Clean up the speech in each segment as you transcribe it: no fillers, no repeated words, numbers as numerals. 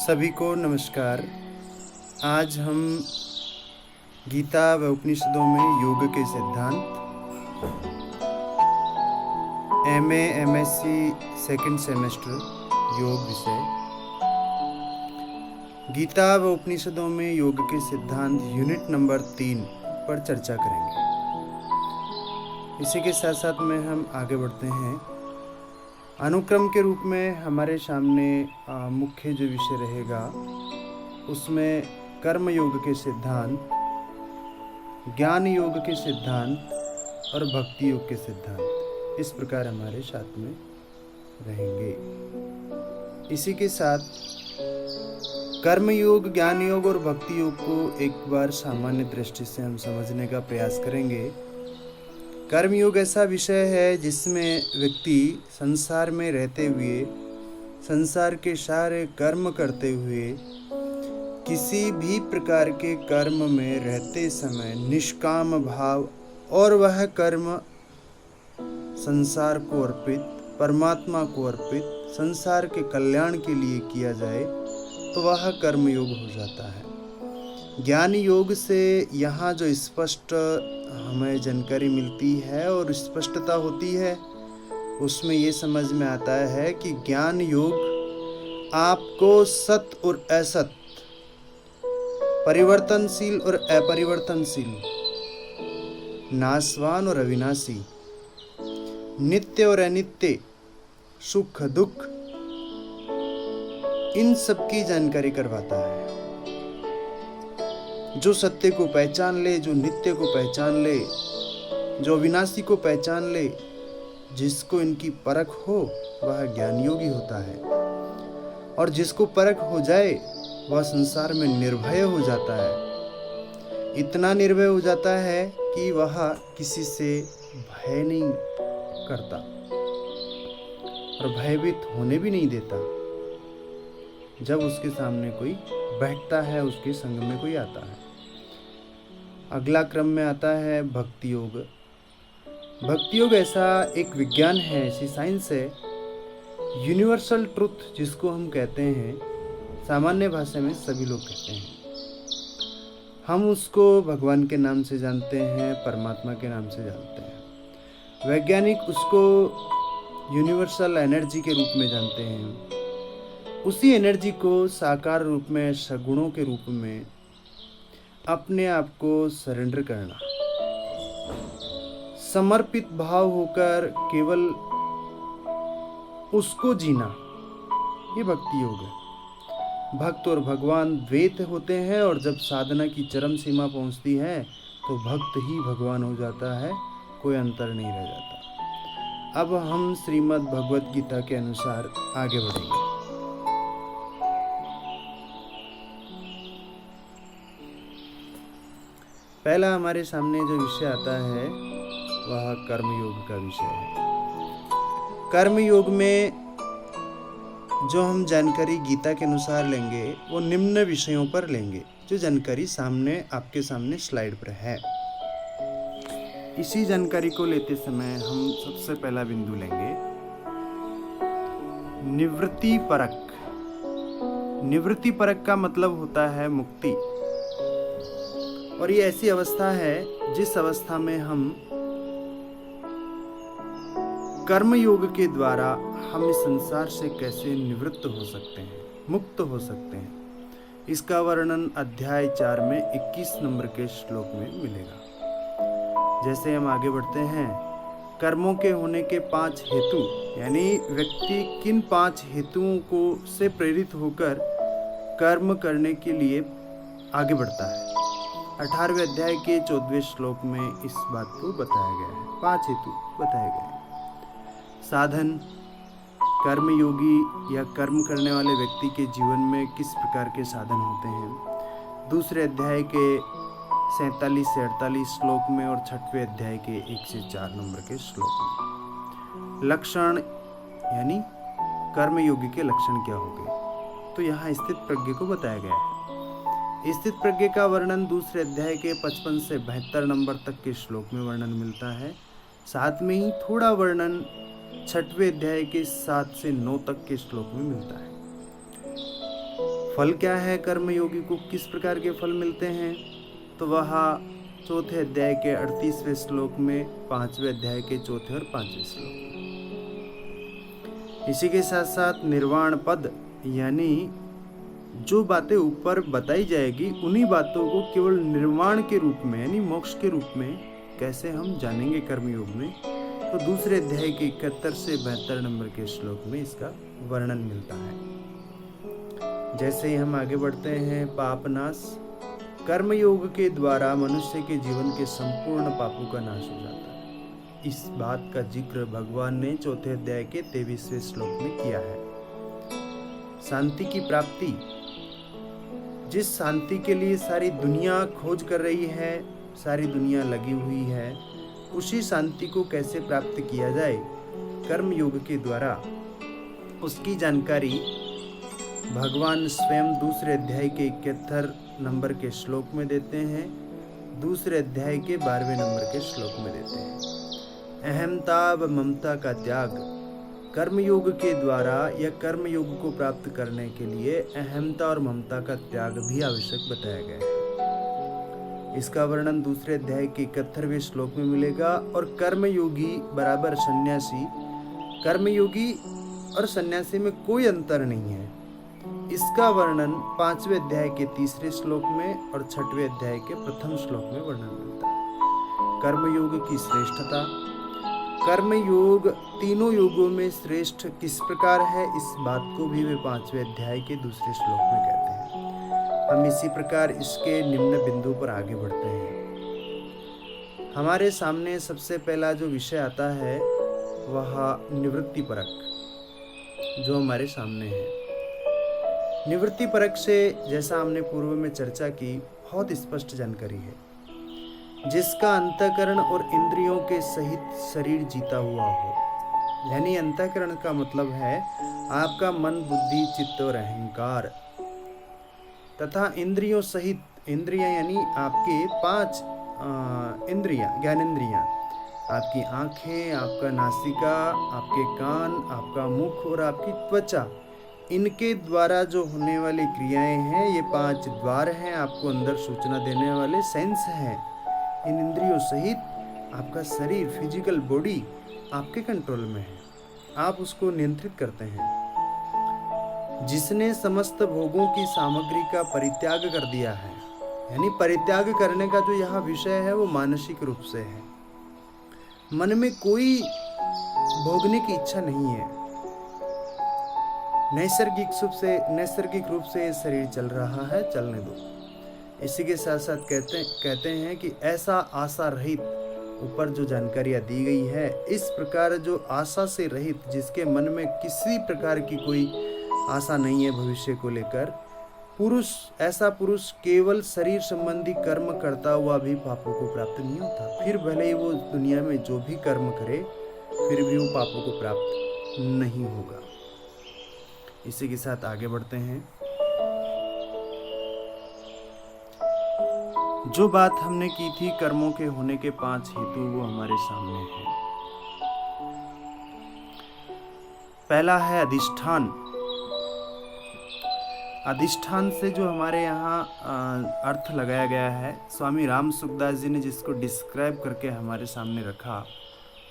सभी को नमस्कार। आज हम गीता व उपनिषदों में योग के सिद्धांत MA MSc सेकंड सेमेस्टर योग विषय गीता व उपनिषदों में योग के सिद्धांत यूनिट नंबर 3 पर चर्चा करेंगे। इसी के साथ साथ में हम आगे बढ़ते हैं। अनुक्रम के रूप में हमारे सामने मुख्य जो विषय रहेगा उसमें कर्म योग के सिद्धांत, ज्ञान योग के सिद्धांत और भक्ति योग के सिद्धांत इस प्रकार हमारे साथ में रहेंगे। इसी के साथ कर्म योग, ज्ञान योग और भक्ति योग को एक बार सामान्य दृष्टि से हम समझने का प्रयास करेंगे। कर्मयोग ऐसा विषय है जिसमें व्यक्ति संसार में रहते हुए, संसार के सारे कर्म करते हुए, किसी भी प्रकार के कर्म में रहते समय निष्काम भाव और वह कर्म संसार को अर्पित, परमात्मा को अर्पित, संसार के कल्याण के लिए किया जाए तो वह कर्मयोग हो जाता है। ज्ञान योग से यहाँ जो स्पष्ट हमें जानकारी मिलती है और स्पष्टता होती है उसमें ये समझ में आता है कि ज्ञान योग आपको सत और असत, परिवर्तनशील और अपरिवर्तनशील, नाशवान और अविनाशी, नित्य और अनित्य, सुख दुख, इन सब की जानकारी करवाता है। जो सत्य को पहचान ले, जो नित्य को पहचान ले, जो अविनाशी को पहचान ले, जिसको इनकी परख हो वह ज्ञान योगी होता है। और जिसको परख हो जाए वह संसार में निर्भय हो जाता है। इतना निर्भय हो जाता है कि वह किसी से भय नहीं करता और भयभीत होने भी नहीं देता। जब उसके सामने कोई बैठता है, उसके संग में कोई आता है। अगला क्रम में आता है भक्ति योग। भक्ति योग ऐसा एक विज्ञान है, ऐसी साइंस है, यूनिवर्सल ट्रुथ जिसको हम कहते हैं, सामान्य भाषा में सभी लोग कहते हैं। हम उसको भगवान के नाम से जानते हैं, परमात्मा के नाम से जानते हैं। वैज्ञानिक उसको यूनिवर्सल एनर्जी के रूप में जानते हैं। उसी एनर्जी को साकार रूप में, सगुणों के रूप में अपने आप को सरेंडर करना, समर्पित भाव होकर केवल उसको जीना, ये भक्ति योग है। भक्त और भगवान द्वैत होते हैं और जब साधना की चरम सीमा पहुंचती है तो भक्त ही भगवान हो जाता है, कोई अंतर नहीं रह जाता। अब हम श्रीमद् भगवद गीता के अनुसार आगे बढ़ेंगे। पहला हमारे सामने जो विषय आता है वह कर्मयोग का विषय है। कर्मयोग में जो हम जानकारी गीता के अनुसार लेंगे वो निम्न विषयों पर लेंगे, जो जानकारी सामने आपके सामने स्लाइड पर है। इसी जानकारी को लेते समय हम सबसे पहला बिंदु लेंगे निवृत्ति परक। निवृत्ति परक का मतलब होता है मुक्ति, और ये ऐसी अवस्था है जिस अवस्था में हम कर्म योग के द्वारा हम इस संसार से कैसे निवृत्त हो सकते हैं, मुक्त हो सकते हैं। इसका वर्णन अध्याय 4 में 21 नंबर के श्लोक में मिलेगा। जैसे हम आगे बढ़ते हैं, कर्मों के होने के 5 हेतु, यानी व्यक्ति किन 5 हेतुओं को से प्रेरित होकर कर्म करने के लिए आगे बढ़ता है। 18वें अध्याय के 14वें श्लोक में इस बात को बताया गया है। 5 हेतु बताए गए हैं। साधन, कर्मयोगी या कर्म करने वाले व्यक्ति के जीवन में किस प्रकार के साधन होते हैं, दूसरे अध्याय के 47 से 48 श्लोक में और 6वें अध्याय के 1 से 4 नंबर के श्लोक में। लक्षण, यानी कर्मयोगी के लक्षण क्या होंगे, तो यहाँ स्थित प्रज्ञ को बताया गया है। स्थित प्रज्ञ का वर्णन दूसरे अध्याय के 55 से 72 नंबर तक के श्लोक में वर्णन मिलता है। साथ में ही थोड़ा वर्णन 6वें अध्याय के 7 से 9 तक के श्लोक में मिलता है। फल क्या है, कर्मयोगी को किस प्रकार के फल मिलते हैं, तो वह चौथे अध्याय के 38वें श्लोक में, 5वें अध्याय के चौथे और 5वें श्लोक में। इसी के साथ साथ निर्वाण पद, यानी जो बातें ऊपर बताई जाएगी उन्हीं बातों को केवल निर्वाण के रूप में यानी मोक्ष के रूप में कैसे हम जानेंगे कर्मयोग में, तो दूसरे अध्याय के 71 से 72 नंबर के श्लोक में इसका वर्णन मिलता है। जैसे ही हम आगे बढ़ते हैं, पाप नाश, कर्मयोग के द्वारा मनुष्य के जीवन के संपूर्ण पापों का नाश हो जाता है। इस बात का जिक्र भगवान ने चौथे अध्याय के 23वें श्लोक में किया है। शांति की प्राप्ति, जिस शांति के लिए सारी दुनिया खोज कर रही है, सारी दुनिया लगी हुई है, उसी शांति को कैसे प्राप्त किया जाए कर्मयोग के द्वारा, उसकी जानकारी भगवान स्वयं दूसरे अध्याय के 71 नंबर के श्लोक में देते हैं, दूसरे अध्याय के 12वें नंबर के श्लोक में देते हैं। अहमता व ममता का त्याग, कर्मयोग के द्वारा या कर्मयोग को प्राप्त करने के लिए अहमता और ममता का त्याग भी आवश्यक बताया गया है। इसका वर्णन दूसरे अध्याय के 71वें श्लोक में मिलेगा। और कर्मयोगी बराबर सन्यासी, कर्मयोगी और सन्यासी में कोई अंतर नहीं है, इसका वर्णन 5वें अध्याय के 3रे श्लोक में और 6वें अध्याय के 1म श्लोक में वर्णन मिलता है। कर्मयोग की श्रेष्ठता, कर्मयोग तीनों योगों में श्रेष्ठ किस प्रकार है, इस बात को भी वे 5वें अध्याय के 2 श्लोक में कहते हैं। हम इसी प्रकार इसके निम्न बिंदु पर आगे बढ़ते हैं। हमारे सामने सबसे पहला जो विषय आता है वह निवृत्ति परक, जो हमारे सामने है। निवृत्ति परक से, जैसा हमने पूर्व में चर्चा की, बहुत स्पष्ट जानकारी है। जिसका अंतःकरण और इंद्रियों के सहित शरीर जीता हुआ हो, यानी अंतःकरण का मतलब है आपका मन, बुद्धि, चित्त और अहंकार, तथा इंद्रियों सहित, इंद्रियां यानी आपके 5 इंद्रियां, ज्ञानेंद्रियां, आपकी आंखें, आपका नासिका, आपके कान, आपका मुख और आपकी त्वचा, इनके द्वारा जो होने वाली क्रियाएं हैं, ये 5 द्वार हैं, आपको अंदर सूचना देने वाले सेंस हैं। इन इंद्रियों सहित आपका शरीर, फिजिकल बॉडी आपके कंट्रोल में है, आप उसको नियंत्रित करते हैं। जिसने समस्त भोगों की सामग्री का परित्याग कर दिया है, यानी परित्याग करने का जो यहाँ विषय है वो मानसिक रूप से है। मन में कोई भोगने की इच्छा नहीं है, नैसर्गिक रूप से शरीर चल रहा है, चलने दो। इसी के साथ साथ कहते हैं कि ऐसा आशा रहित, ऊपर जो जानकारियाँ दी गई है, इस प्रकार जो आशा से रहित, जिसके मन में किसी प्रकार की कोई आशा नहीं है भविष्य को लेकर, पुरुष, ऐसा पुरुष केवल शरीर संबंधी कर्म करता हुआ भी पापों को प्राप्त नहीं होता। फिर भले ही वो दुनिया में जो भी कर्म करे, फिर भी वो पापों को प्राप्त नहीं होगा। इसी के साथ आगे बढ़ते हैं। जो बात हमने की थी कर्मों के होने के 5 हेतु, वो हमारे सामने है। पहला है अधिष्ठान। अधिष्ठान से जो हमारे यहाँ अर्थ लगाया गया है, स्वामी राम सुखदास जी ने जिसको डिस्क्राइब करके हमारे सामने रखा,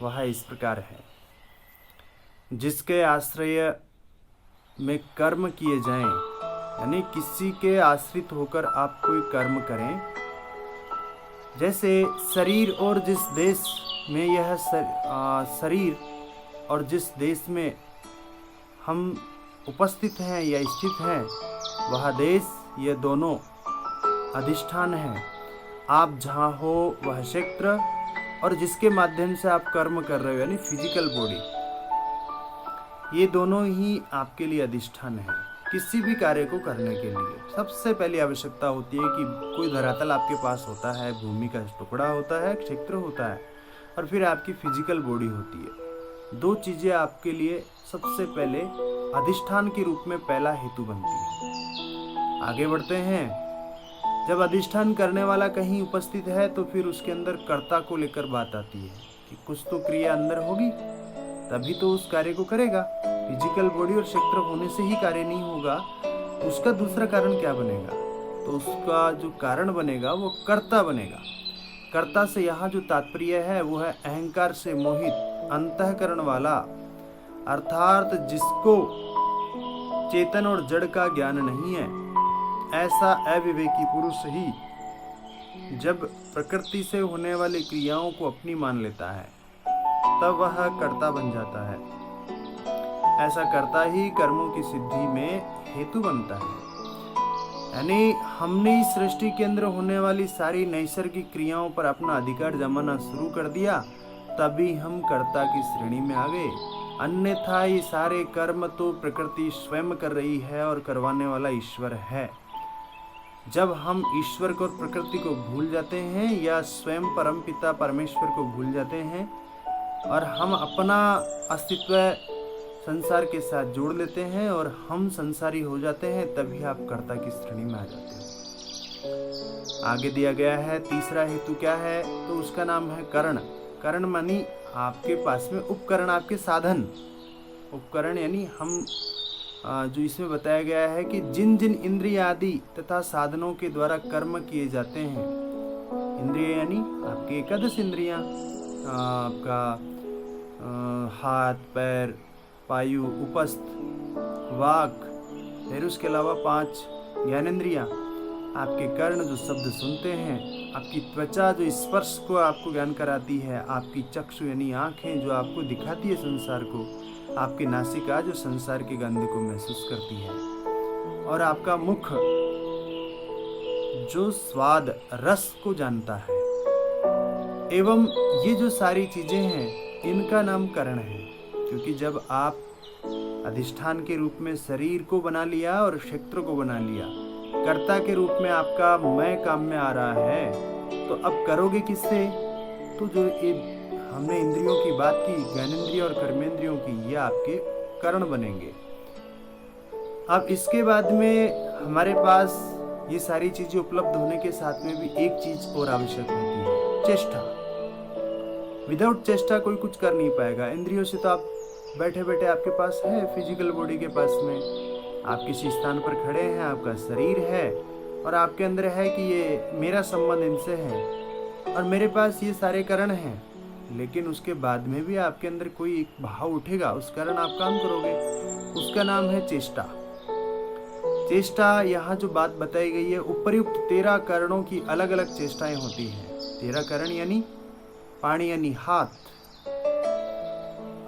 वह इस प्रकार है। जिसके आश्रय में कर्म किए जाएं, यानी किसी के आश्रित होकर आप कोई कर्म करें, जैसे शरीर और जिस देश में यह शरीर और जिस देश में हम उपस्थित हैं या स्थित हैं, वह देश, ये दोनों अधिष्ठान है। आप जहाँ हो वह क्षेत्र, और जिसके माध्यम से आप कर्म कर रहे हो यानी फिजिकल बॉडी, ये दोनों ही आपके लिए अधिष्ठान है। किसी भी कार्य को करने के लिए सबसे पहली आवश्यकता होती है कि कोई धरातल आपके पास होता है, भूमि का टुकड़ा होता है, क्षेत्र होता है, और फिर आपकी फिजिकल बॉडी होती है। 2 चीज़ें आपके लिए सबसे पहले अधिष्ठान के रूप में पहला हेतु बनती है। आगे बढ़ते हैं। जब अधिष्ठान करने वाला कहीं उपस्थित है तो फिर उसके अंदर कर्ता को लेकर बात आती है कि कुछ तो क्रिया अंदर होगी तभी तो उस कार्य को करेगा। फिजिकल बॉडी और क्षेत्र होने से ही कार्य नहीं होगा। उसका दूसरा कारण क्या बनेगा? तो उसका जो कारण बनेगा वो कर्ता बनेगा। कर्ता से यहाँ जो तात्पर्य है वो है अहंकार से मोहित अंतःकरण वाला, अर्थात जिसको चेतन और जड़ का ज्ञान नहीं है। ऐसा अविवेकी पुरुष ही जब प्रकृति से होने वाली क्रियाओं को अपनी मान लेता है तब वह कर्ता बन जाता है। ऐसा कर्ता ही कर्मों की सिद्धि में हेतु बनता है। यानी हमने इस सृष्टि के अंदर होने वाली सारी नैसर्गिक क्रियाओं पर अपना अधिकार जमाना शुरू कर दिया, तभी हम कर्ता की श्रेणी में आ गए। अन्यथा ये सारे कर्म तो प्रकृति स्वयं कर रही है और करवाने वाला ईश्वर है। जब हम ईश्वर को और प्रकृति को भूल जाते हैं या स्वयं परमपिता परमेश्वर को भूल जाते हैं और हम अपना अस्तित्व संसार के साथ जोड़ लेते हैं और हम संसारी हो जाते हैं, तभी आप कर्ता की श्रेणी में आ जाते हो। आगे दिया गया है तीसरा हेतु क्या है, तो उसका नाम है करण। करण मानी आपके पास में उपकरण, आपके साधन। उपकरण यानी हम जो इसमें बताया गया है कि जिन जिन इंद्रिय आदि तथा साधनों के द्वारा कर्म किए जाते हैं। इंद्रिय यानी आपके एकादश इंद्रियां, आपका हाथ, पैर, वायु, उपस्थ, वाक, फिर उसके अलावा 5 ज्ञानेंद्रियां, आपके कर्ण जो शब्द सुनते हैं, आपकी त्वचा जो स्पर्श को आपको ज्ञान कराती है, आपकी चक्षु यानी आंखें जो आपको दिखाती है संसार को, आपकी नासिका जो संसार की गंध को महसूस करती है, और आपका मुख जो स्वाद रस को जानता है। एवं ये जो सारी चीजें हैं इनका नाम करण है। क्योंकि जब आप अधिष्ठान के रूप में शरीर को बना लिया और क्षेत्र को बना लिया, कर्ता के रूप में आपका मैं काम में आ रहा है, तो अब करोगे किससे? तो जो ये हमने इंद्रियों की बात की, ज्ञानेंद्रिय और कर्मेंद्रियों की, ये आपके करण बनेंगे। अब इसके बाद में हमारे पास ये सारी चीजें उपलब्ध होने के साथ में भी एक चीज और आवश्यक होती है, चेष्टा। विदाउट चेष्टा कोई कुछ कर नहीं पाएगा। इंद्रियों से तो आप बैठे बैठे आपके पास है, फिजिकल बॉडी के पास में आप किसी स्थान पर खड़े हैं, आपका शरीर है और आपके अंदर है कि ये मेरा संबंध इनसे है और मेरे पास ये सारे करण हैं। लेकिन उसके बाद में भी आपके अंदर कोई एक भाव उठेगा, उस कारण आप काम करोगे, उसका नाम है चेष्टा। चेष्टा यहाँ जो बात बताई गई है, उपर्युक्त 13 करणों की अलग अलग चेष्टाएं होती हैं। 13 करण यानी पाणी यानी हाथ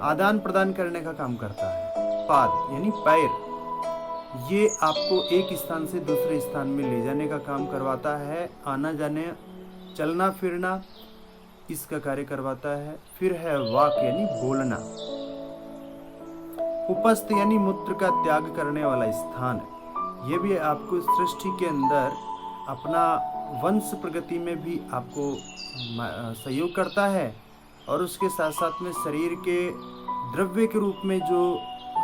आदान प्रदान करने का काम करता है, पाद यानी पैर, ये आपको एक स्थान से दूसरे स्थान में ले जाने का काम करवाता है, आना जाने चलना फिरना इसका कार्य करवाता है। फिर है वाक यानी बोलना, उपस्थ यानी मूत्र का त्याग करने वाला स्थान, ये भी आपको सृष्टि के अंदर अपना वंश प्रगति में भी आपको सहयोग करता है और उसके साथ साथ में शरीर के द्रव्य के रूप में जो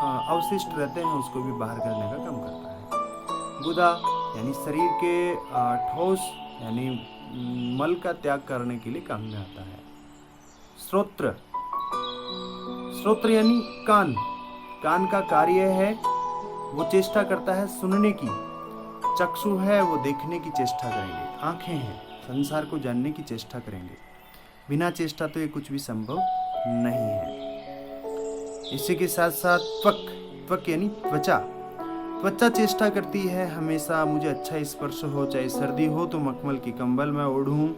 अवशिष्ट रहते हैं उसको भी बाहर करने का काम करता है। गुदा यानी शरीर के ठोस यानी मल का त्याग करने के लिए काम में आता है। श्रोत्र, श्रोत्र यानी कान, कान का कार्य है वो चेष्टा करता है सुनने की। चक्षु है वो देखने की चेष्टा करेंगे, आंखें हैं संसार को जानने की चेष्टा करेंगे। बिना चेष्टा तो ये कुछ भी संभव नहीं है। इसी के साथ साथ त्वक, त्वक यानी त्वचा, त्वचा चेष्टा करती है हमेशा मुझे अच्छा स्पर्श हो, चाहे सर्दी हो तो मखमल की कंबल में ओढ़ूं,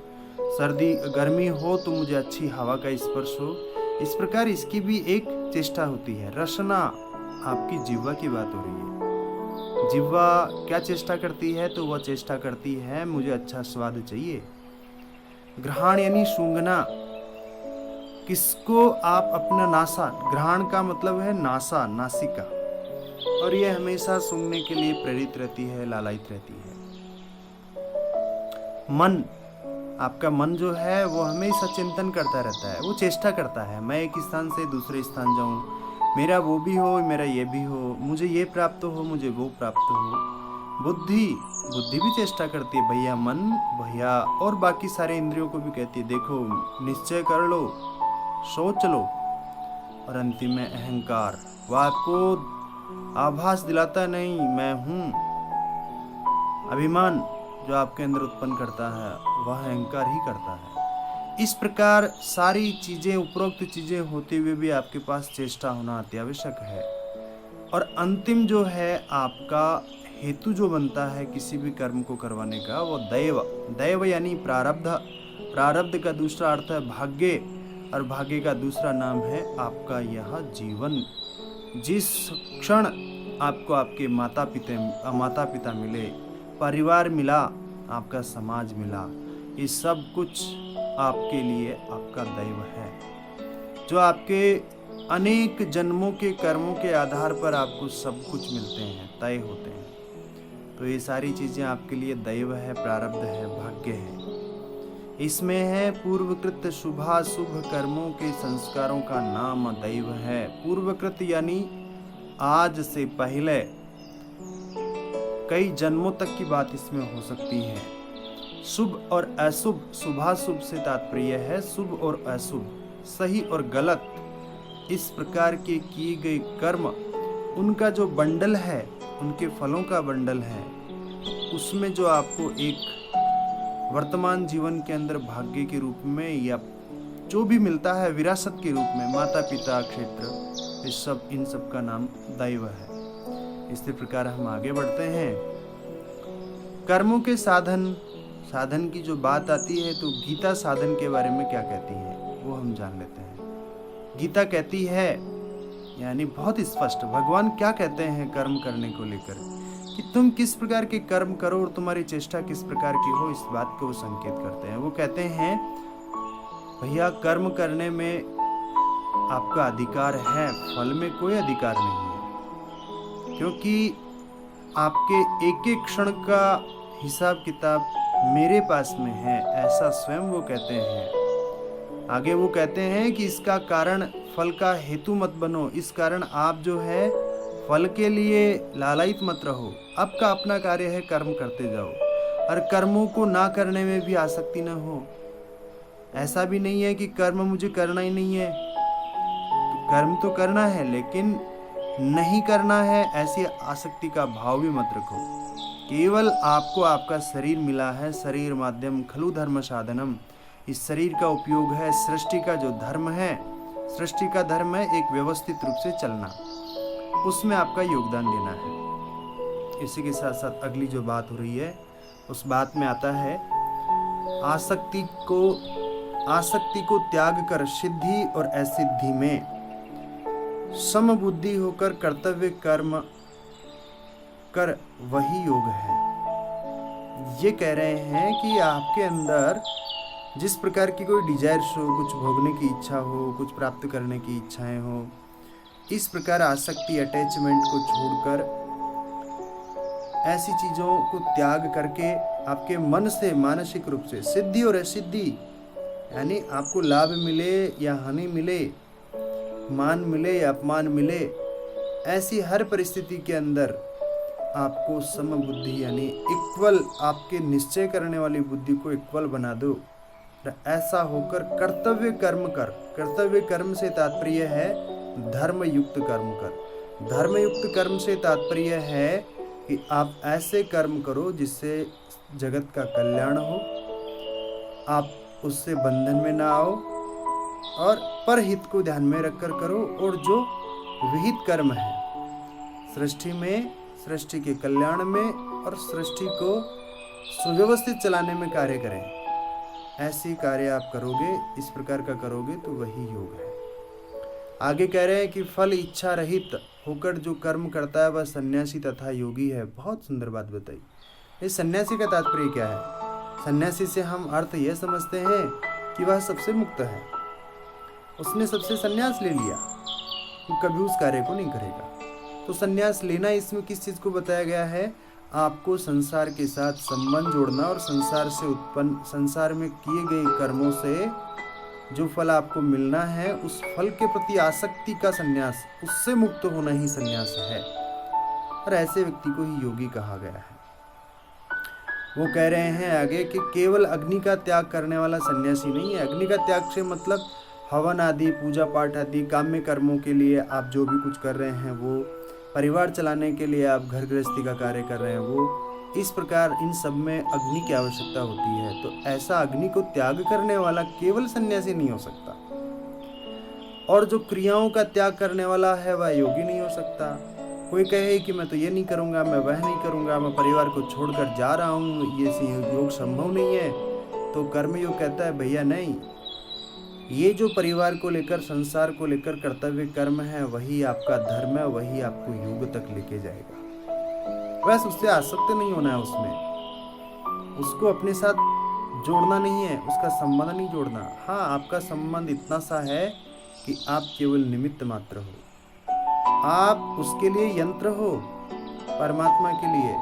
सर्दी गर्मी हो तो मुझे अच्छी हवा का स्पर्श हो। इस प्रकार इसकी भी एक चेष्टा होती है। रसना, आपकी जिह्वा की बात हो रही है। जिह्वा क्या चेष्टा करती है? तो वह चेष्टा करती है मुझे अच्छा स्वाद चाहिए। ग्रहण यानी सूंघना, किसको आप अपना नासा, ग्रहण का मतलब है नासा, नासिका, और यह हमेशा सूंघने के लिए प्रेरित रहती है, लालायित रहती है। मन, आपका मन जो है वो हमेशा चिंतन करता रहता है, वो चेष्टा करता है मैं एक स्थान से दूसरे स्थान जाऊं, मेरा वो भी हो मेरा ये भी हो, मुझे ये प्राप्त हो मुझे वो प्राप्त हो। बुद्धि, बुद्धि भी चेष्टा करती है भैया, मन भैया, और बाकी सारे इंद्रियों को भी कहती है देखो निश्चय कर लो, सोच लो। और अंतिम में अहंकार, वो आपको आभास दिलाता नहीं मैं हूँ, अभिमान जो आपके अंदर उत्पन्न करता है वह अहंकार ही करता है। इस प्रकार सारी चीज़ें, उपरोक्त चीज़ें होते हुए भी आपके पास चेष्टा होना अति आवश्यक है। और अंतिम जो है आपका हेतु जो बनता है किसी भी कर्म को करवाने का, वो दैव। दैव यानी प्रारब्ध। प्रारब्ध का दूसरा अर्थ है भाग्य, और भाग्य का दूसरा नाम है आपका यह जीवन। जिस क्षण आपको आपके माता पिता मिले, परिवार मिला, आपका समाज मिला, ये सब कुछ आपके लिए आपका दैव है, जो आपके अनेक जन्मों के कर्मों के आधार पर आपको सब कुछ मिलते हैं, तय होते हैं। तो ये सारी चीज़ें आपके लिए दैव है, प्रारब्ध है, भाग्य है। इसमें है पूर्वकृत शुभाशुभ कर्मों के संस्कारों का नाम दैव है। पूर्वकृत यानी आज से पहले कई जन्मों तक की बात इसमें हो सकती है। शुभ और अशुभ, शुभाशुभ से तात्पर्य है शुभ और अशुभ, सही और गलत, इस प्रकार के किए गए कर्म, उनका जो बंडल है, उनके फलों का बंडल है, उसमें जो आपको एक वर्तमान जीवन के अंदर भाग्य के रूप में या जो भी मिलता है विरासत के रूप में, माता पिता, क्षेत्र, इन सब का नाम दैव है। इसी प्रकार हम आगे बढ़ते हैं। कर्मों के साधन की जो बात आती है, तो गीता साधन के बारे में क्या कहती है वो हम जान लेते हैं। गीता कहती है, यानी बहुत स्पष्ट भगवान क्या कहते हैं कर्म करने को लेकर, कि तुम किस प्रकार के कर्म करो और तुम्हारी चेष्टा किस प्रकार की हो, इस बात को वो संकेत करते हैं। वो कहते हैं भैया कर्म करने में आपका अधिकार है, फल में कोई अधिकार नहीं है, क्योंकि आपके एक एक क्षण का हिसाब किताब मेरे पास में है, ऐसा स्वयं वो कहते हैं। आगे वो कहते हैं कि इसका कारण फल का हेतु मत बनो, इस कारण आप जो है फल के लिए लालायित मत रहो, आपका अपना कार्य है, कर्म करते जाओ, और कर्मों को ना करने में भी आसक्ति न हो। ऐसा भी नहीं है कि कर्म मुझे करना ही नहीं है, तो कर्म तो करना है लेकिन नहीं करना है, ऐसी आसक्ति का भाव भी मत रखो। केवल आपको आपका शरीर मिला है, शरीर माध्यम खलु धर्म साधनम, इस शरीर का उपयोग है, सृष्टि का जो धर्म है, सृष्टि का धर्म है एक व्यवस्थित रूप से चलना, उसमें आपका योगदान देना है। इसी के साथ साथ अगली जो बात हो रही है उस बात में आता है, आसक्ति को त्याग कर सिद्धि और असिद्धि में समबुद्धि होकर कर्तव्य कर्म कर वही योग है। ये कह रहे हैं कि आपके अंदर जिस प्रकार की कोई डिजायर्स हो, कुछ भोगने की इच्छा हो, कुछ प्राप्त करने की इच्छाएं हो, इस प्रकार आसक्ति, अटैचमेंट को छोड़कर ऐसी चीज़ों को त्याग करके आपके मन से मानसिक रूप से सिद्धि और असिद्धि, यानी आपको लाभ मिले या हानि मिले, मान मिले या अपमान मिले, ऐसी हर परिस्थिति के अंदर आपको समबुद्धि यानी इक्वल, आपके निश्चय करने वाली बुद्धि को इक्वल बना दो। ऐसा होकर कर्तव्य कर्म कर, कर्तव्य कर्म से तात्पर्य है धर्मयुक्त कर्म कर। धर्मयुक्त कर्म से तात्पर्य है कि आप ऐसे कर्म करो जिससे जगत का कल्याण हो, आप उससे बंधन में ना आओ, और परहित को ध्यान में रखकर करो, और जो विहित कर्म है सृष्टि में, सृष्टि के कल्याण में और सृष्टि को सुव्यवस्थित चलाने में कार्य करें, ऐसी कार्य आप करोगे, इस प्रकार का करोगे तो वही योग है। आगे कह रहे हैं कि फल इच्छा रहित होकर जो कर्म करता है वह सन्यासी तथा योगी है। बहुत सुंदर बात बताई। इस सन्यासी का तात्पर्य क्या है? सन्यासी से हम अर्थ यह समझते हैं कि वह सबसे मुक्त है, उसने सबसे सन्यास ले लिया, वो कभी उस कार्य को नहीं करेगा। तो सन्यास लेना, इसमें किस चीज़ को बताया गया है? आपको संसार के साथ संबंध जोड़ना और संसार से उत्पन्न, संसार में किए गए कर्मों से जो फल आपको मिलना है उस फल के प्रति आसक्ति का संन्यास, उससे मुक्त होना ही संन्यास है, और ऐसे व्यक्ति को ही योगी कहा गया है। वो कह रहे हैं आगे कि केवल अग्नि का त्याग करने वाला सन्यासी नहीं है। अग्नि का त्याग से मतलब हवन आदि, पूजा पाठ आदि काम्य कर्मों के लिए आप जो भी कुछ कर रहे हैं, वो परिवार चलाने के लिए आप घर गृहस्थी का कार्य कर रहे हैं, वो इस प्रकार इन सब में अग्नि की आवश्यकता होती है। तो ऐसा अग्नि को त्याग करने वाला केवल सन्यासी नहीं हो सकता, और जो क्रियाओं का त्याग करने वाला है वह योगी नहीं हो सकता। कोई कहे कि मैं तो ये नहीं करूँगा, मैं वह नहीं करूँगा, मैं परिवार को छोड़कर जा रहा हूँ, ये योग संभव नहीं है, तो कर्मयोग कहता है भैया नहीं, ये जो परिवार को लेकर, संसार को लेकर कर्तव्य कर्म है वही आपका धर्म है, वही आपको योग तक लेके जाएगा। बस उससे आसक्त नहीं होना है, उसको अपने साथ जोड़ना नहीं है, उसका संबंध नहीं जोड़ना। हाँ, आपका संबंध इतना सा है कि आप केवल निमित्त मात्र हो, आप उसके लिए यंत्र हो, परमात्मा के लिए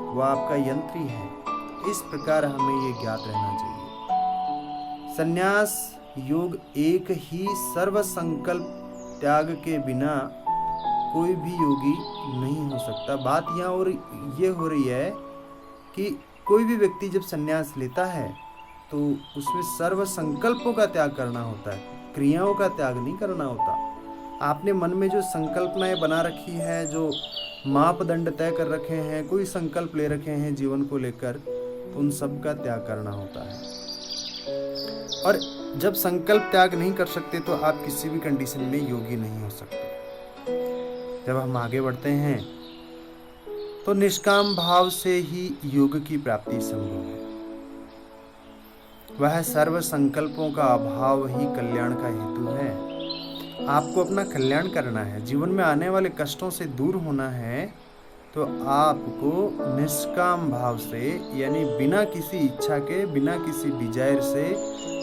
वह आपका यंत्र ही है। इस प्रकार हमें ये ज्ञात रहना चाहिए। संन्यास योग एक ही सर्व संकल्प त्याग के बिना कोई भी योगी नहीं हो सकता। बात यहाँ और ये हो रही है कि कोई भी व्यक्ति जब संन्यास लेता है तो उसमें सर्व संकल्पों का त्याग करना होता है, क्रियाओं का त्याग नहीं करना होता। आपने मन में जो संकल्पनाएं बना रखी है, जो मापदंड तय कर रखे हैं, कोई संकल्प ले रखे हैं जीवन को लेकर, तो उन सब का त्याग करना होता है। और जब संकल्प त्याग नहीं कर सकते तो आप किसी भी कंडीशन में योगी नहीं हो सकते। जब हम आगे बढ़ते हैं तो निष्काम भाव से ही योग की प्राप्ति संभव है। वह सर्व संकल्पों का अभाव ही कल्याण का हेतु है। आपको अपना कल्याण करना है, जीवन में आने वाले कष्टों से दूर होना है, तो आपको निष्काम भाव से, यानी बिना किसी इच्छा के, बिना किसी डिजायर से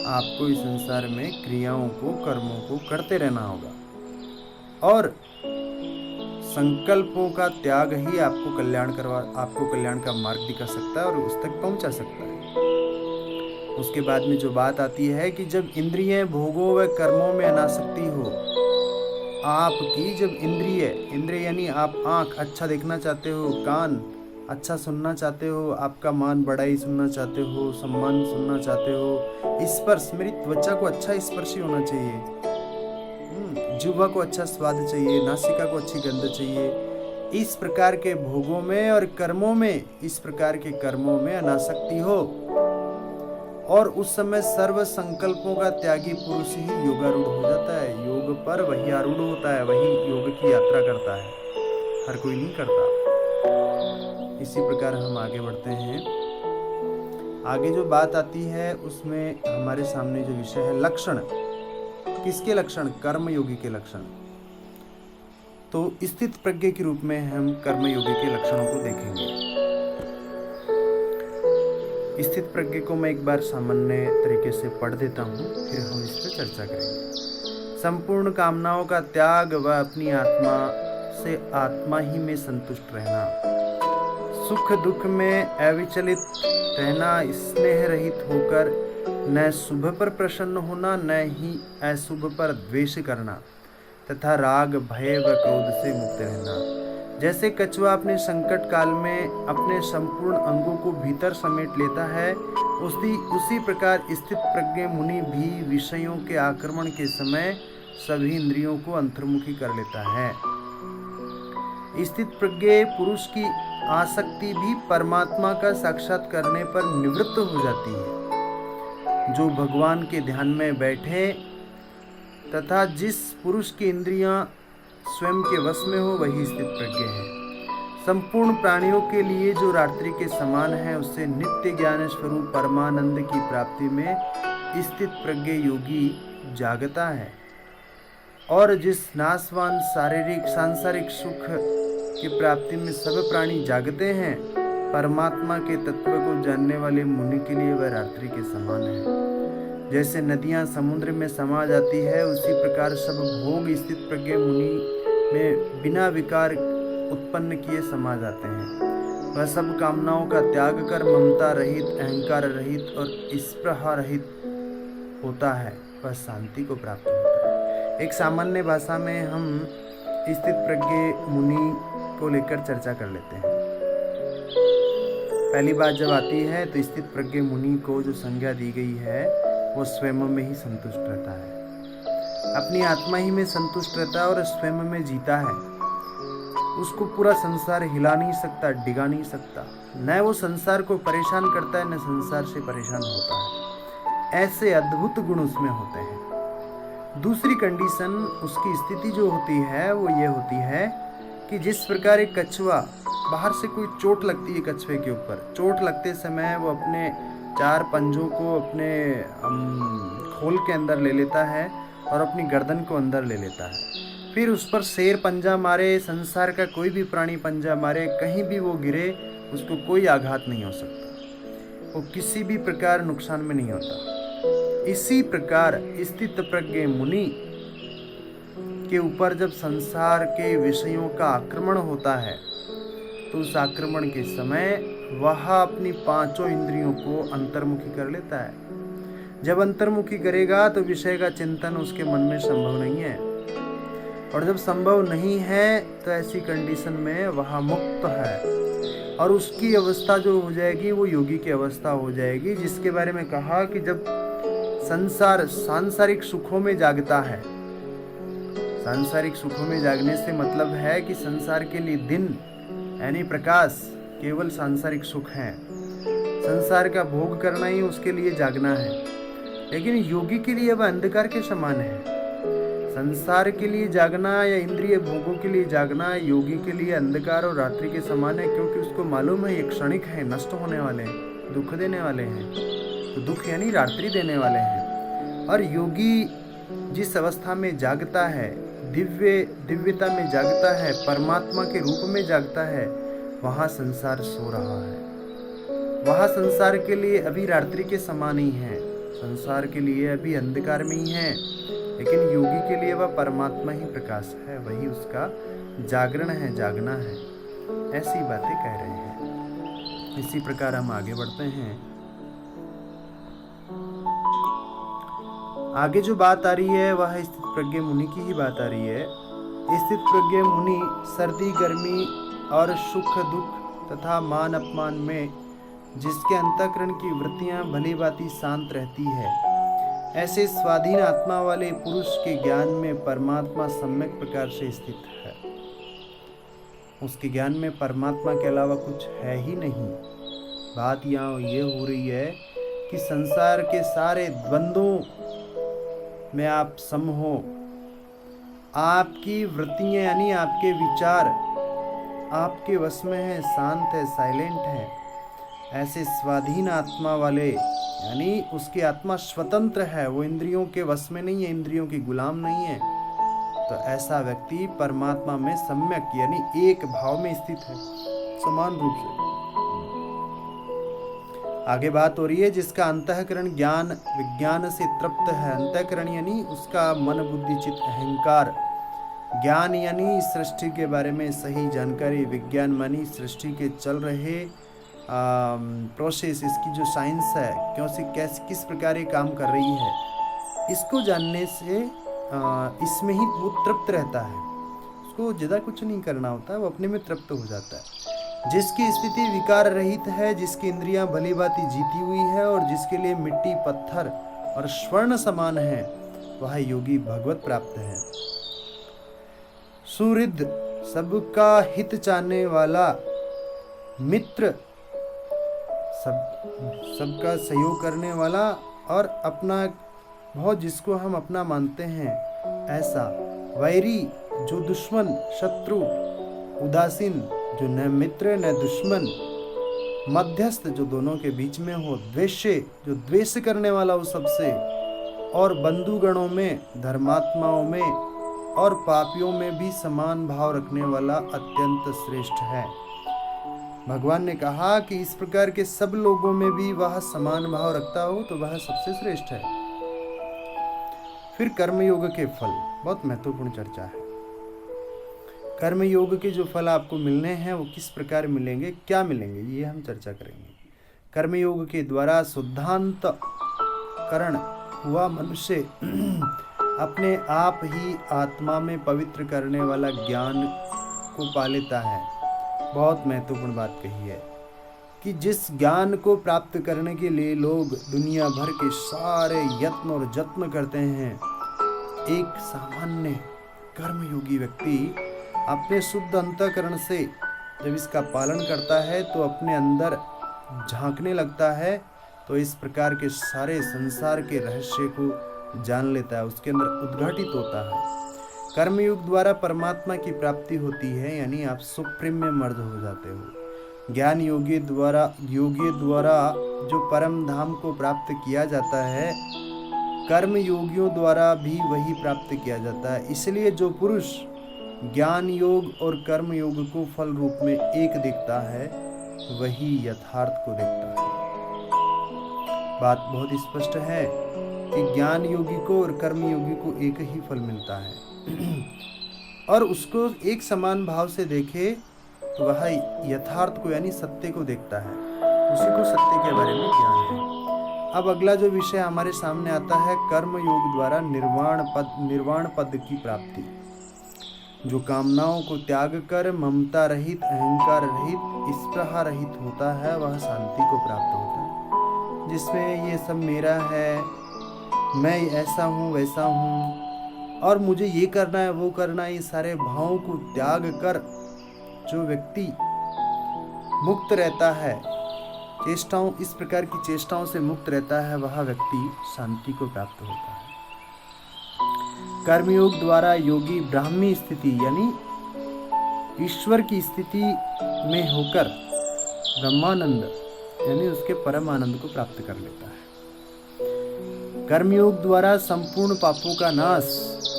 आपको इस संसार में क्रियाओं को, कर्मों को करते रहना होगा। और संकल्पों का त्याग ही आपको कल्याण का मार्ग दिखा सकता है और उस तक पहुंचा सकता है। उसके बाद में जो बात आती है कि जब इंद्रियें भोगों व कर्मों में अनासक्ति हो, आपकी जब इंद्रिय यानी आप आँख अच्छा देखना चाहते हो, कान अच्छा सुनना चाहते हो, आपका मान बढ़ाई सुनना चाहते हो, सम्मान सुनना चाहते हो, स्पर्श, मेरी त्वचा को अच्छा स्पर्शी होना चाहिए, जिह्वा को अच्छा स्वाद चाहिए, नासिका को अच्छी गंध चाहिए, इस प्रकार के भोगों में और कर्मों में, इस प्रकार के कर्मों में अनासक्ति हो, और उस समय सर्व संकल्पों का त्यागी पुरुष ही योगारूढ़ हो जाता है। योग पर वही आरूढ़ होता है, वही योग की यात्रा करता है, हर कोई नहीं करता। इसी प्रकार हम आगे बढ़ते हैं। आगे जो बात आती है उसमें हमारे सामने जो विषय है लक्षण, किसके लक्षण? कर्मयोगी के लक्षण। तो स्थित प्रज्ञ के रूप में हम कर्मयोगी के लक्षणों को देखेंगे। स्थित प्रज्ञ को मैं एक बार सामान्य तरीके से पढ़ देता हूँ, फिर हम इस पर चर्चा करेंगे। संपूर्ण कामनाओं का त्याग व अपनी आत्मा से आत्मा ही में संतुष्ट रहना, सुख दुख में अविचलित रहना, स्नेह रहित होकर न शुभ पर प्रसन्न होना, न ही अशुभ पर द्वेष करना, तथा राग भय व क्रोध से मुक्त रहना। जैसे कछुआ अपने संकट काल में अपने संपूर्ण अंगों को भीतर समेट लेता है, उसी प्रकार स्थित प्रज्ञ मुनि भी विषयों के आक्रमण के समय सभी इंद्रियों को अंतर्मुखी कर लेता है। स्थित प्रज्ञ पुरुष की आसक्ति भी परमात्मा का साक्षात करने पर निवृत्त हो जाती है। जो भगवान के ध्यान में बैठे तथा जिस पुरुष की इंद्रियां स्वयं के वश में हो, वही स्थित प्रज्ञ है। संपूर्ण प्राणियों के लिए जो रात्रि के समान है, उससे नित्य ज्ञान स्वरूप परमानंद की प्राप्ति में स्थित प्रज्ञ योगी जागता है। और जिस नाशवान सांसारिक सुख की प्राप्ति में सब प्राणी जागते हैं, परमात्मा के तत्व को जानने वाले मुनि के लिए वह रात्रि के समान है। जैसे नदियां समुद्र में समा जाती है, उसी प्रकार सब भोग स्थित प्रज्ञ मुनि में बिना विकार उत्पन्न किए समा जाते हैं। वह सब कामनाओं का त्याग कर ममता रहित, अहंकार रहित और स्पृहा रहित होता है, वह शांति को प्राप्त होता है। एक सामान्य भाषा में हम स्थित प्रज्ञ मुनि को लेकर चर्चा कर लेते हैं। पहली बात जब आती है तो स्थित प्रज्ञ मुनि को जो संज्ञा दी गई है वो स्वयं में ही संतुष्ट रहता है, अपनी आत्मा ही में संतुष्ट रहता है और स्वयं में जीता है। उसको पूरा संसार हिला नहीं सकता, डिगा नहीं सकता। न वो संसार को परेशान करता है, न संसार से परेशान होता है। ऐसे अद्भुत गुण उसमें होते हैं। दूसरी कंडीशन उसकी स्थिति जो होती है वो ये होती है कि जिस प्रकार एक कछुआ, बाहर से कोई चोट लगती है कछुए के ऊपर, चोट लगते समय वो अपने 4 पंजों को अपने खोल के अंदर ले लेता है और अपनी गर्दन को अंदर ले लेता है। फिर उस पर शेर पंजा मारे, संसार का कोई भी प्राणी पंजा मारे, कहीं भी वो गिरे, उसको कोई आघात नहीं हो सकता, वो किसी भी प्रकार नुकसान में नहीं होता। इसी प्रकार स्थित प्रज्ञ मुनि के ऊपर जब संसार के विषयों का आक्रमण होता है तो उस आक्रमण के समय वह अपनी 5 इंद्रियों को अंतर्मुखी कर लेता है। जब अंतर्मुखी करेगा तो विषय का चिंतन उसके मन में संभव नहीं है, और जब संभव नहीं है तो ऐसी कंडीशन में वह मुक्त है, और उसकी अवस्था जो हो जाएगी वो योगी की अवस्था हो जाएगी, जिसके बारे में कहा कि जब सांसारिक सुखों में जागता है। सांसारिक सुखों में जागने से मतलब है कि संसार के लिए दिन यानी प्रकाश केवल सांसारिक सुख है, संसार का भोग करना ही उसके लिए जागना है। लेकिन योगी के लिए वह अंधकार के समान है। संसार के लिए जागना या इंद्रिय भोगों के लिए जागना योगी के लिए अंधकार और रात्रि के समान है, क्योंकि उसको मालूम है ये क्षणिक है, नष्ट होने वाले हैं, दुख देने वाले हैं। तो दुख यानी रात्रि देने वाले हैं। और योगी जिस अवस्था में जागता है, दिव्यता में जागता है, परमात्मा के रूप में जागता है, वहाँ संसार सो रहा है। वहाँ संसार के लिए अभी रात्रि के समान ही है, संसार के लिए अभी अंधकार में ही है, लेकिन योगी के लिए वह परमात्मा ही प्रकाश है, वही उसका जागरण है, जागना है। ऐसी बातें कह रहे हैं। इसी प्रकार हम आगे बढ़ते हैं। आगे जो बात आ रही है वह स्थित प्रज्ञ मुनि की ही बात आ रही है। स्थित प्रज्ञ मुनि सर्दी गर्मी और सुख दुख तथा मान अपमान में जिसके अंतःकरण की वृत्तियां भली भांति शांत रहती है, ऐसे स्वाधीन आत्मा वाले पुरुष के ज्ञान में परमात्मा सम्यक प्रकार से स्थित है। उसके ज्ञान में परमात्मा के अलावा कुछ है ही नहीं। बात यहाँ ये हो रही है कि संसार के सारे द्वंद्वों में आप सम हो, आपकी वृत्तियां यानी आपके विचार आपके वश में है, शांत है, साइलेंट है। ऐसे स्वाधीन आत्मा वाले यानी उसकी आत्मा स्वतंत्र है, वो इंद्रियों के वश में नहीं है, इंद्रियों की गुलाम नहीं है। तो ऐसा व्यक्ति परमात्मा में सम्यक यानी एक भाव में स्थित है, समान रूप से। आगे बात हो रही है जिसका अंतःकरण ज्ञान विज्ञान से तृप्त है। अंतःकरण यानी उसका मन बुद्धि चित्त अहंकार, ज्ञान यानी सृष्टि के बारे में सही जानकारी, विज्ञान मानी सृष्टि के चल रहे प्रोसेस, इसकी जो साइंस है कैसे किस प्रकार ये काम कर रही है, इसको जानने से इसमें ही वो तृप्त रहता है। उसको ज़्यादा कुछ नहीं करना होता है, वो अपने में तृप्त हो जाता है। जिसकी स्थिति विकार रहित है, जिसकी इंद्रियां भली भांति जीती हुई है और जिसके लिए मिट्टी पत्थर और स्वर्ण समान है, वह योगी भगवत प्राप्त है। सुहृद सबका हित चाहने वाला मित्र, सबका सहयोग करने वाला और अपना बहुत जिसको हम अपना मानते हैं ऐसा, वैरी जो दुश्मन, शत्रु, उदासीन जो न मित्र न दुश्मन, मध्यस्थ जो दोनों के बीच में हो, द्वेष्य जो द्वेष करने वाला हो सबसे, और बंधुगणों में, धर्मात्माओं में और पापियों में भी समान भाव रखने वाला अत्यंत श्रेष्ठ है। भगवान ने कहा कि इस प्रकार के सब लोगों में भी वह समान भाव रखता हो तो वह सबसे श्रेष्ठ है। फिर कर्मयोग के फल, बहुत महत्वपूर्ण चर्चा है। कर्म योग के जो फल आपको मिलने हैं वो किस प्रकार मिलेंगे, क्या मिलेंगे, ये हम चर्चा करेंगे। कर्म योग के द्वारा शुद्धांतकरण हुआ मनुष्य अपने आप ही आत्मा में पवित्र करने वाला ज्ञान को पा लेता है। बहुत महत्वपूर्ण बात कही है कि जिस ज्ञान को प्राप्त करने के लिए लोग दुनिया भर के सारे यत्न और जत्न करते हैं, एक सामान्य कर्मयोगी व्यक्ति अपने शुद्ध अंतःकरण से जब इसका पालन करता है तो अपने अंदर झांकने लगता है, तो इस प्रकार के सारे संसार के रहस्य को जान लेता है, उसके अंदर उद्घाटित होता है। कर्मयोग द्वारा परमात्मा की प्राप्ति होती है, यानी आप सुप्रीम में मर्ज हो जाते हो। ज्ञान योगी द्वारा जो परम धाम को प्राप्त किया जाता है, कर्म योगियों द्वारा भी वही प्राप्त किया जाता है। इसलिए जो पुरुष ज्ञान योग और कर्म योग को फल रूप में एक देखता है, वही यथार्थ को देखता है। बात बहुत स्पष्ट है कि ज्ञान योगी को और कर्म योगी को एक ही फल मिलता है और उसको एक समान भाव से देखे तो वह यथार्थ को यानी सत्य को देखता है, उसी को सत्य के बारे में ज्ञान है। अब अगला जो विषय हमारे सामने आता है, कर्म योग द्वारा निर्वाण पद की प्राप्ति। जो कामनाओं को त्याग कर ममता रहित, अहंकार रहित, स्पृहा रहित होता है, वह शांति को प्राप्त होता है, जिसमें ये सब मेरा है, मैं ऐसा हूँ वैसा हूँ और मुझे ये करना है वो करना है, ये सारे भावों को त्याग कर जो व्यक्ति मुक्त रहता है, चेष्टाओं इस प्रकार की चेष्टाओं से मुक्त रहता है, वह व्यक्ति शांति को प्राप्त होता है। कर्मयोग द्वारा योगी ब्राह्मी स्थिति यानी ईश्वर की स्थिति में होकर ब्रह्मानंद यानी उसके परम आनंद को प्राप्त कर लेता है। कर्मयोग द्वारा संपूर्ण पापों का नाश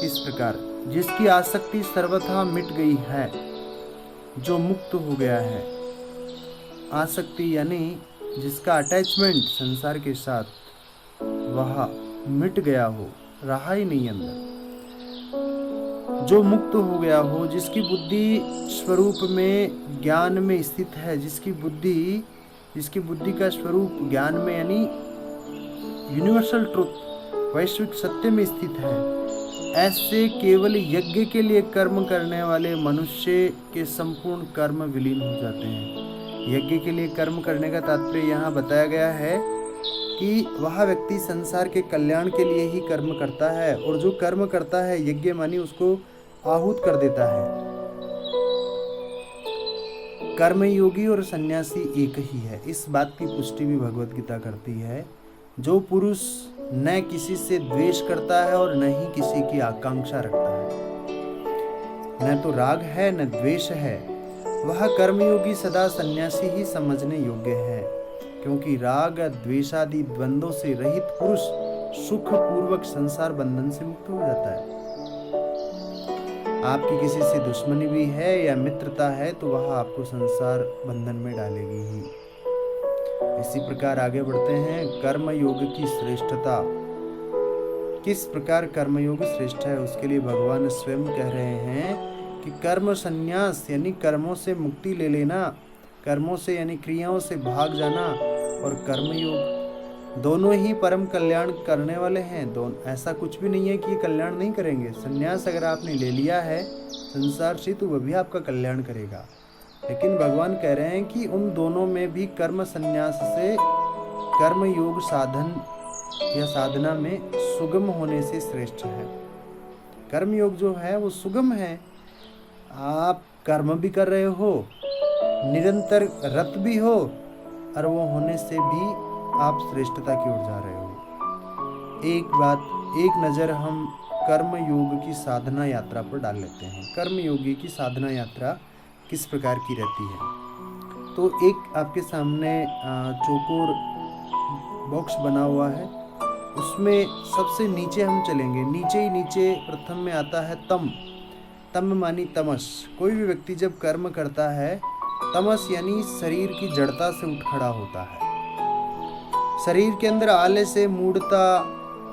किस प्रकार, जिसकी आसक्ति सर्वथा मिट गई है, जो मुक्त हो गया है। आसक्ति यानी जिसका अटैचमेंट संसार के साथ वह मिट गया हो, रहा ही नहीं अंदर, जो मुक्त हो गया हो, जिसकी बुद्धि स्वरूप में ज्ञान में स्थित है, जिसकी बुद्धि का स्वरूप ज्ञान में यानी यूनिवर्सल ट्रुथ वैश्विक सत्य में स्थित है। ऐसे केवल यज्ञ के लिए कर्म करने वाले मनुष्य के संपूर्ण कर्म विलीन हो जाते हैं। यज्ञ के लिए कर्म करने का तात्पर्य यहाँ बताया गया है कि वह व्यक्ति संसार के कल्याण के लिए ही कर्म करता है, और जो कर्म करता है यज्ञ मानी उसको आहूत कर देता है। कर्मयोगी और सन्यासी एक ही है, इस बात की पुष्टि भी भगवत गीता करती है। जो पुरुष न किसी से द्वेष करता है और न ही किसी की आकांक्षा रखता है, न तो राग है न द्वेष है, वह कर्मयोगी सदा सन्यासी ही समझने योग्य है, क्योंकि राग द्वेषादि द्वंद्वों से रहित पुरुष सुख पूर्वक संसार बंधन से मुक्त हो जाता है। आपकी किसी से दुश्मनी भी है या मित्रता है तो वह आपको संसार बंधन में डालेगी ही। इसी प्रकार आगे बढ़ते हैं। कर्मयोग की श्रेष्ठता, किस प्रकार कर्मयोग श्रेष्ठ है, उसके लिए भगवान स्वयं कह रहे हैं कि कर्म संन्यास यानी कर्मों से मुक्ति ले लेना, कर्मों से यानी क्रियाओं से भाग जाना, और कर्मयोग दोनों ही परम कल्याण करने वाले हैं। दोनों ऐसा कुछ भी नहीं है कि कल्याण नहीं करेंगे। संन्यास अगर आपने ले लिया है संसार से तो वह भी आपका कल्याण करेगा, लेकिन भगवान कह रहे हैं कि उन दोनों में भी कर्म संन्यास से कर्म योग साधन या साधना में सुगम होने से श्रेष्ठ है। कर्म योग जो है वो सुगम है, आप कर्म भी कर रहे हो, निरंतर रत भी हो, और वो होने से भी आप श्रेष्ठता की ओर जा रहे हो। एक नज़र हम कर्म योग की साधना यात्रा पर डाल लेते हैं। कर्म योगी की साधना यात्रा किस प्रकार की रहती है, तो एक आपके सामने चौकोर बॉक्स बना हुआ है, उसमें सबसे नीचे हम चलेंगे। नीचे ही नीचे प्रथम में आता है तम मानी तमस। कोई भी व्यक्ति जब कर्म करता है, तमस यानी शरीर की जड़ता से उठ खड़ा होता है। शरीर के अंदर आले से मूढ़ता,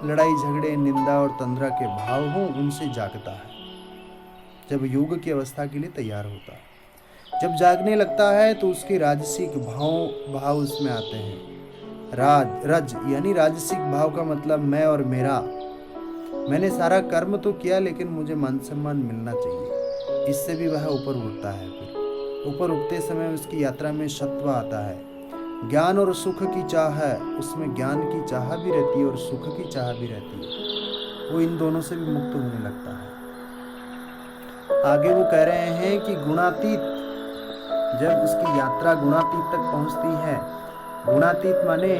लड़ाई झगड़े, निंदा और तंद्रा के भाव हों, उनसे जागता है। जब योग की अवस्था के लिए तैयार होता है, जब जागने लगता है तो उसके राजसिक भाव उसमें आते हैं। रज यानी राजसिक भाव का मतलब मैं और मेरा, मैंने सारा कर्म तो किया लेकिन मुझे मान सम्मान मिलना चाहिए। इससे भी वह ऊपर उठता है। फिर ऊपर उठते समय उसकी यात्रा में सत्व आता है। ज्ञान और सुख की चाह है, उसमें ज्ञान की चाह भी रहती है और सुख की चाह भी रहती है। वो इन दोनों से भी मुक्त होने लगता है। आगे वो कह रहे हैं कि गुणातीत, जब उसकी यात्रा गुणातीत तक पहुंचती है, गुणातीत माने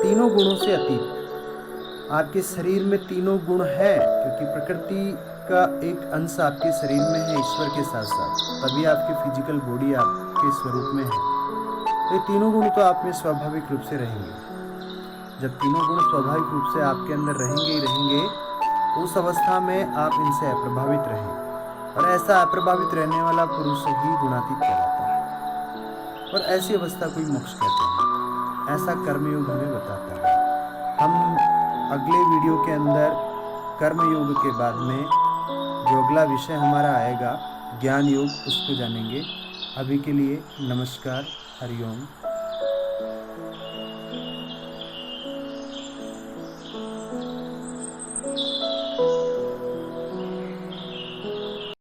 तीनों गुणों से अतीत। आपके शरीर में तीनों गुण है, क्योंकि प्रकृति का एक अंश आपके शरीर में है ईश्वर के साथ साथ, तभी आपकी फिजिकल बॉडी आपके स्वरूप में है। तो ये तीनों गुण तो आप में स्वाभाविक रूप से रहेंगे। जब तीनों गुण स्वाभाविक रूप से आपके अंदर रहेंगे ही रहेंगे, तो उस अवस्था में आप इनसे अप्रभावित रहें, और ऐसा अप्रभावित रहने वाला पुरुष ही गुणातीत कहलाता है। और ऐसी अवस्था को ही मोक्ष कहते हैं। ऐसा कर्मयोग हमें बताता है। हम अगले वीडियो के अंदर कर्मयोग के बाद में जो अगला विषय हमारा आएगा ज्ञान योग, उसको जानेंगे। अभी के लिए नमस्कार, हरिओम।